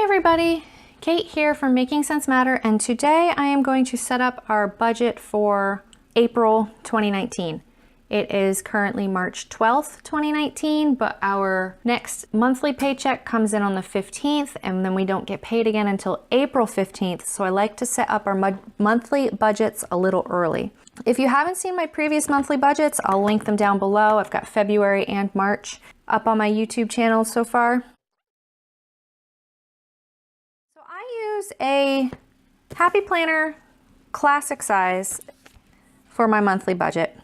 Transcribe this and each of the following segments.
everybody, Kate here from Making Sense Matter, and today I am going to set up our budget for April 2019. It is currently March 12th, 2019, but our next monthly paycheck comes in on the 15th, and then we don't get paid again until April 15th, so I like to set up our monthly budgets a little early. If you haven't seen my previous monthly budgets, I'll link them down below. I've got February and March up on my YouTube channel so far. So I use a Happy Planner classic size for my monthly budget.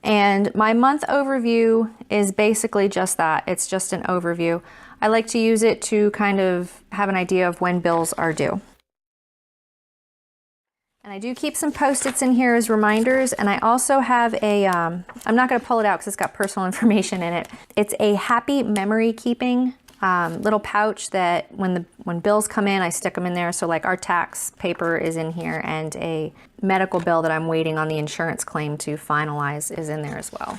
And my month overview is basically just that. It's just an overview. I like to use it to kind of have an idea of when bills are due. And I do keep some Post-its in here as reminders, and I also have a, I'm not going to pull it out because it's got personal information in it. It's a happy memory keeping little pouch that when bills come in, I stick them in there. So like our tax paper is in here, and a medical bill that I'm waiting on the insurance claim to finalize is in there as well.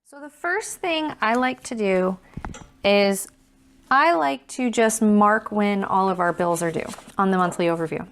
So the first thing I like to do is I like to just mark when all of our bills are due on the monthly overview.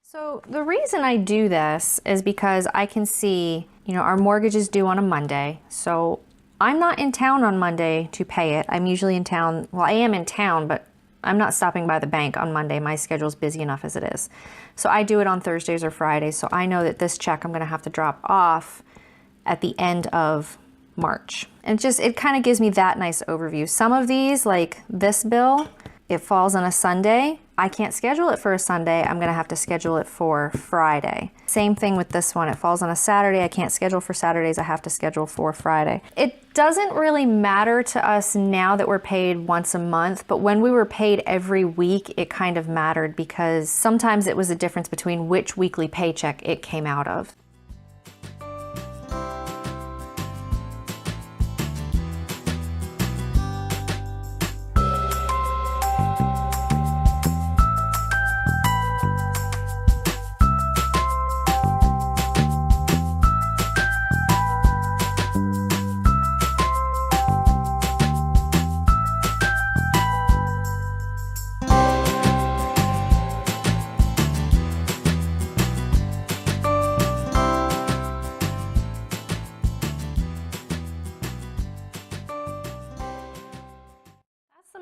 So the reason I do this is because I can see, our mortgage is due on a Monday. So I'm not in town on Monday to pay it. I'm usually in town. Well, I am in town, but I'm not stopping by the bank on Monday. My schedule's busy enough as it is. So I do it on Thursdays or Fridays. So I know that this check I'm going to have to drop off at the end of March. And it kind of gives me that nice overview. Some of these, like this bill, it falls on a Sunday. I can't schedule it for a Sunday. I'm gonna have to schedule it for Friday. Same thing with this one. It falls on a Saturday. I can't schedule for Saturdays. I have to schedule for Friday. It doesn't really matter to us now that we're paid once a month, but when we were paid every week, it kind of mattered because sometimes it was a difference between which weekly paycheck it came out of.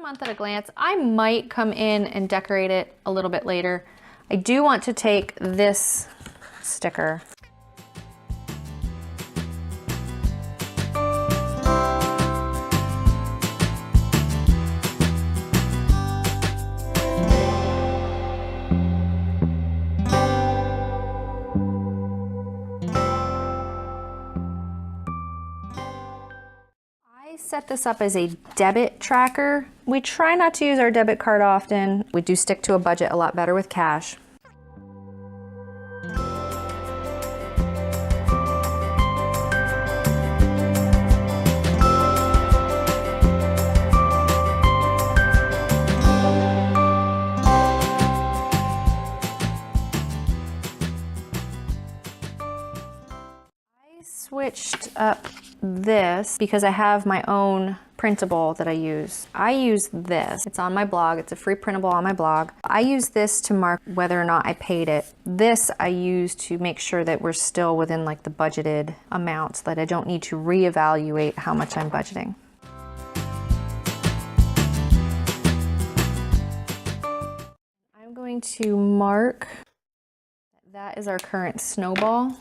Month at a glance. I might come in and decorate it a little bit later. I do want to take this sticker . Set this up as a debit tracker. We try not to use our debit card often. We do stick to a budget a lot better with cash. I switched up this because I have my own printable that I use. I use this. It's on my blog. It's a free printable on my blog. I use this to mark whether or not I paid it. This I use to make sure that we're still within like the budgeted amounts, that I don't need to reevaluate how much I'm budgeting. I'm going to mark that is our current snowball.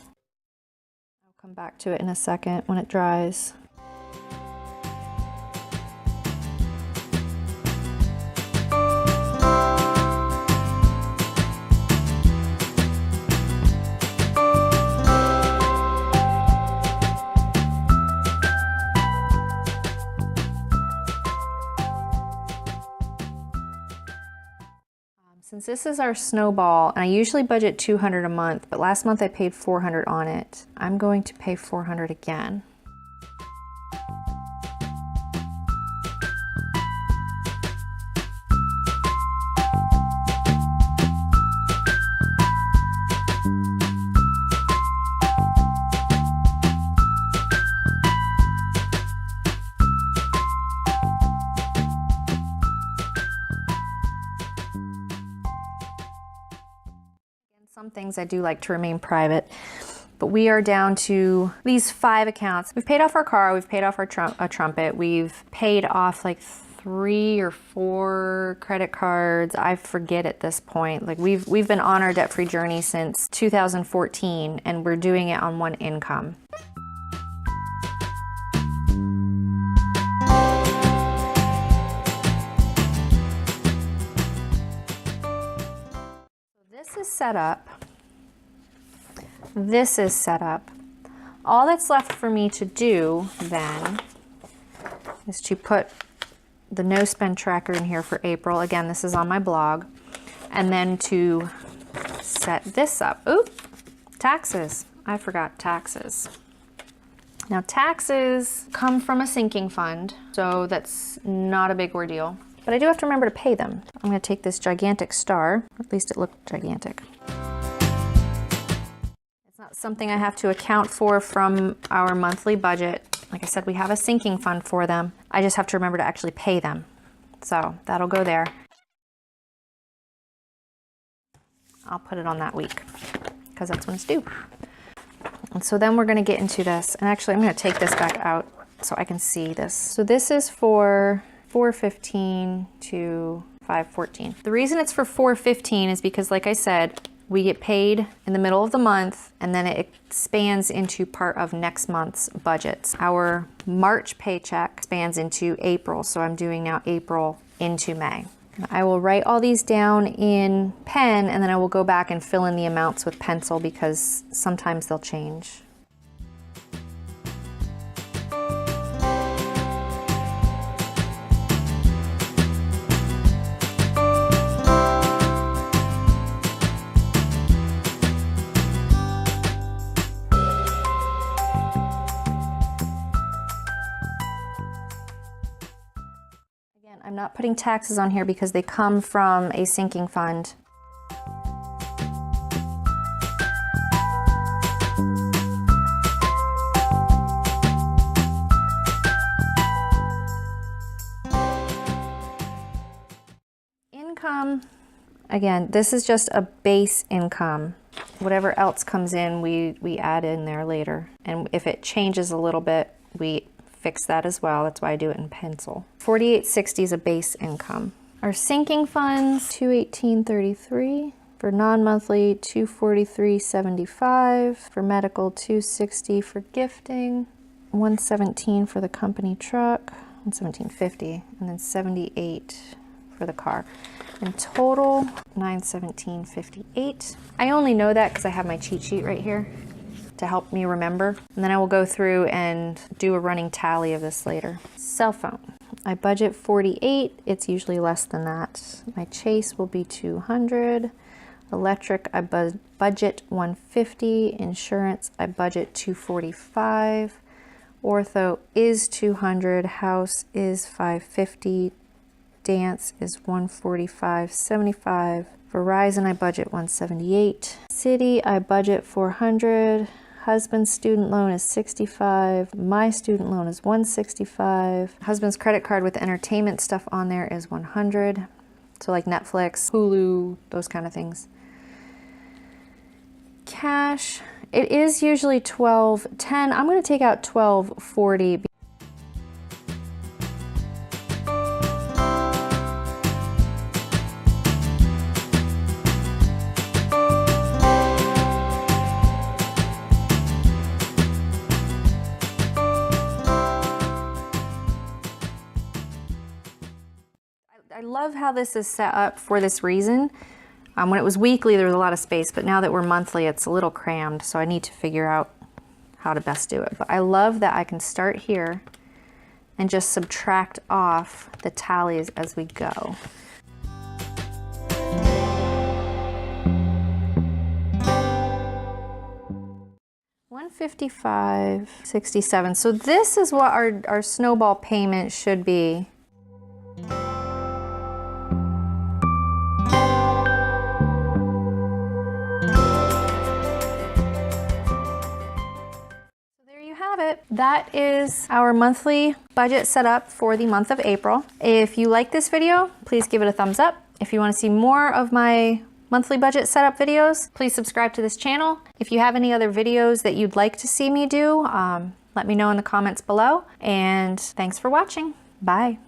Come back to it in a second when it dries. Since this is our snowball, and I usually budget $200 a month, but last month I paid $400 on it, I'm going to pay $400 again. Some things I do like to remain private, but we are down to these 5 accounts. We've paid off our car, we've paid off our trumpet, we've paid off like 3 or 4 credit cards. I forget at this point. Like we've been on our debt-free journey since 2014, and we're doing it on one income. This is set up. This is set up. All that's left for me to do then is to put the no spend tracker in here for April. Again, this is on my blog. And then to set this up. Oop, taxes. I forgot taxes. Now taxes come from a sinking fund, so that's not a big ordeal. But I do have to remember to pay them. I'm gonna take this gigantic star, at least it looked gigantic. It's not something I have to account for from our monthly budget. Like I said, we have a sinking fund for them. I just have to remember to actually pay them. So that'll go there. I'll put it on that week because that's when it's due. And so then we're gonna get into this. And actually I'm gonna take this back out so I can see this. So this is for 4/15 to 5/14. The reason it's for 4/15 is because, like I said, we get paid in the middle of the month and then it expands into part of next month's budgets. Our March paycheck expands into April, so I'm doing now April into May. I will write all these down in pen and then I will go back and fill in the amounts with pencil because sometimes they'll change. I'm not putting taxes on here because they come from a sinking fund. Income, again, this is just a base income. Whatever else comes in, we add in there later. And if it changes a little bit, we fix that as well. That's why I do it in pencil. $48.60 is a base income. Our sinking funds, $218.33. For non-monthly, $243.75. For medical, $260 for gifting. $117 for the company truck. $117.50, and then $78 for the car. In total, $917.58. I only know that because I have my cheat sheet right here to help me remember. And then I will go through and do a running tally of this later. Cell phone. I budget $48. It's usually less than that. My Chase will be $200. Electric, I budget $150. Insurance, I budget $245. Ortho is $200. House is $550. Dance is $145.75. Verizon, I budget $178. City, I budget $400. Husband's student loan is $65. My student loan is $165. Husband's credit card with entertainment stuff on there is $100. So like Netflix, Hulu, those kind of things. Cash, it is usually $12.10. I'm going to take out $12.40. I love how this is set up for this reason. When it was weekly, there was a lot of space, but now that we're monthly, it's a little crammed, so I need to figure out how to best do it. But I love that I can start here and just subtract off the tallies as we go. 155.67. So this is what our snowball payment should be. That is our monthly budget set up for the month of April. If you like this video, please give it a thumbs up. If you want to see more of my monthly budget setup videos, please subscribe to this channel. If you have any other videos that you'd like to see me do, let me know in the comments below. And thanks for watching. Bye.